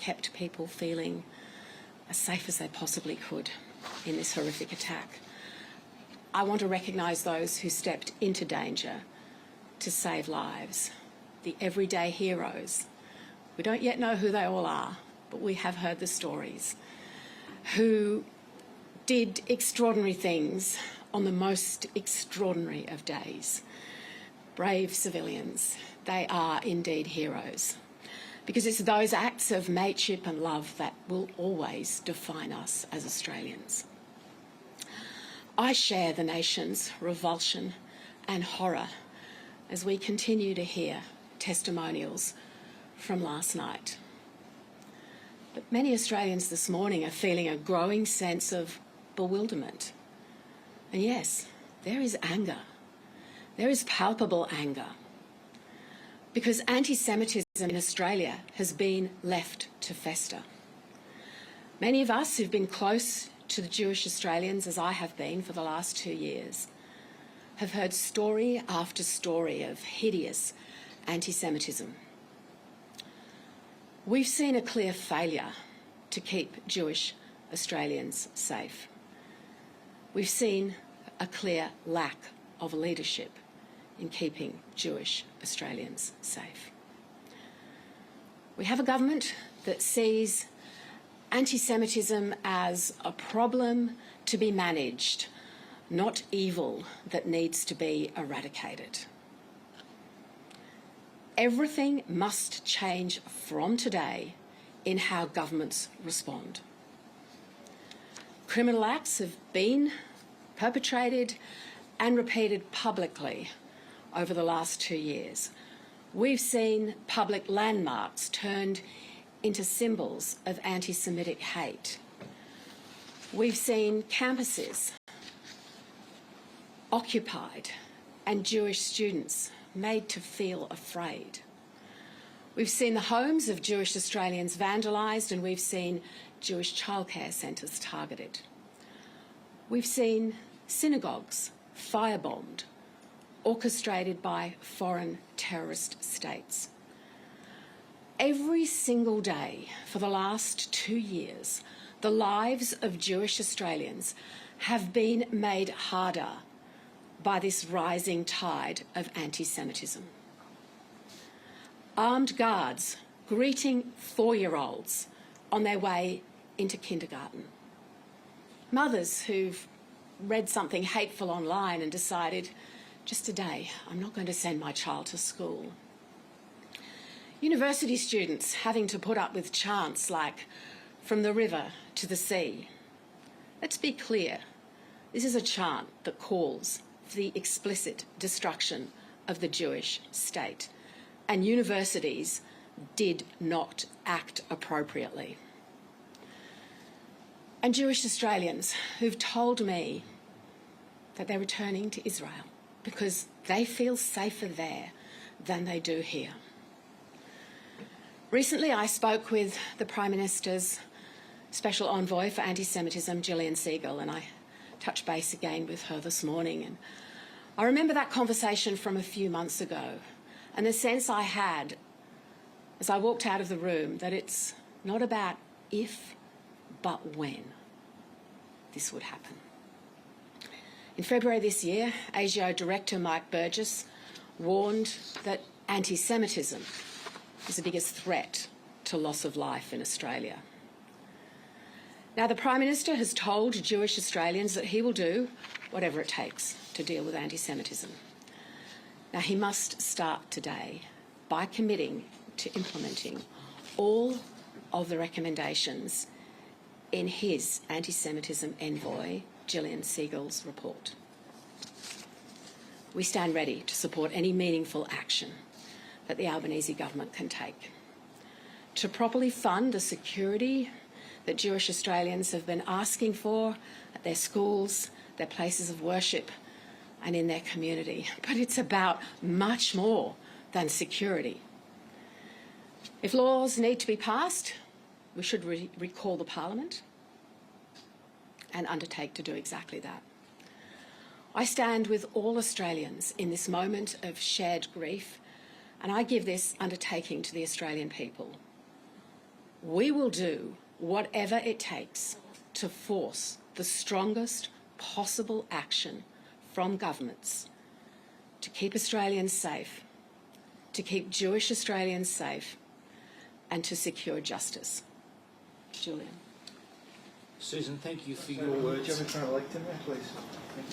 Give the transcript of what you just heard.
kept people feeling as safe as they possibly could in this horrific attack. I want to recognise those who stepped into danger to save lives, the everyday heroes. We don't yet know who they all are, but we have heard the stories, who did extraordinary things on the most extraordinary of days. Brave civilians, they are indeed heroes, because it's those acts of mateship and love that will always define us as Australians. I share the nation's revulsion and horror as we continue to hear testimonials from last night. But many Australians this morning are feeling a growing sense of bewilderment. And yes, there is anger. There is palpable anger, because anti-Semitism in Australia has been left to fester. Many of us who've been close to the Jewish Australians, as I have been for the last 2 years, have heard story after story of hideous anti-Semitism. We've seen a clear failure to keep Jewish Australians safe. We've seen a clear lack of leadership in keeping Jewish Australians safe. We have a government that sees anti-Semitism as a problem to be managed, not evil that needs to be eradicated. Everything must change from today in how governments respond. Criminal acts have been perpetrated and repeated publicly over the last 2 years. We've seen public landmarks turned into symbols of anti-Semitic hate. We've seen campuses occupied and Jewish students made to feel afraid. We've seen the homes of Jewish Australians vandalised, and we've seen Jewish childcare centres targeted. We've seen synagogues firebombed, orchestrated by foreign terrorist states. Every single day for the last 2 years, the lives of Jewish Australians have been made harder by this rising tide of anti-Semitism. Armed guards greeting 4-year-olds on their way into kindergarten. Mothers who've read something hateful online and decided, just today, I'm not going to send my child to school. University students having to put up with chants like, from the river to the sea. Let's be clear, this is a chant that calls for the explicit destruction of the Jewish state, and universities did not act appropriately. And Jewish Australians who've told me that they're returning to Israel because they feel safer there than they do here. Recently, I spoke with the Prime Minister's Special Envoy for Anti-Semitism, Gillian Segal, and I touched base again with her this morning. And I remember that conversation from a few months ago, and the sense I had as I walked out of the room that it's not about if, but when this would happen. In February this year, ASIO Director Mike Burgess warned that anti-Semitism is the biggest threat to loss of life in Australia. Now, the Prime Minister has told Jewish Australians that he will do whatever it takes to deal with anti-Semitism. Now, he must start today by committing to implementing all of the recommendations in his anti-Semitism envoy, Gillian Segal's report. We stand ready to support any meaningful action that the Albanese government can take to properly fund the security that Jewish Australians have been asking for at their schools, their places of worship and in their community. But it's about much more than security. If laws need to be passed, we should recall the Parliament and undertake to do exactly that. I stand with all Australians in this moment of shared grief, and I give this undertaking to the Australian people. We will do whatever it takes to force the strongest possible action from governments to keep Australians safe, to keep Jewish Australians safe, and to secure justice. Julian. Susan, thank you for your words. Do you have a kind of like to me, please? Thank you.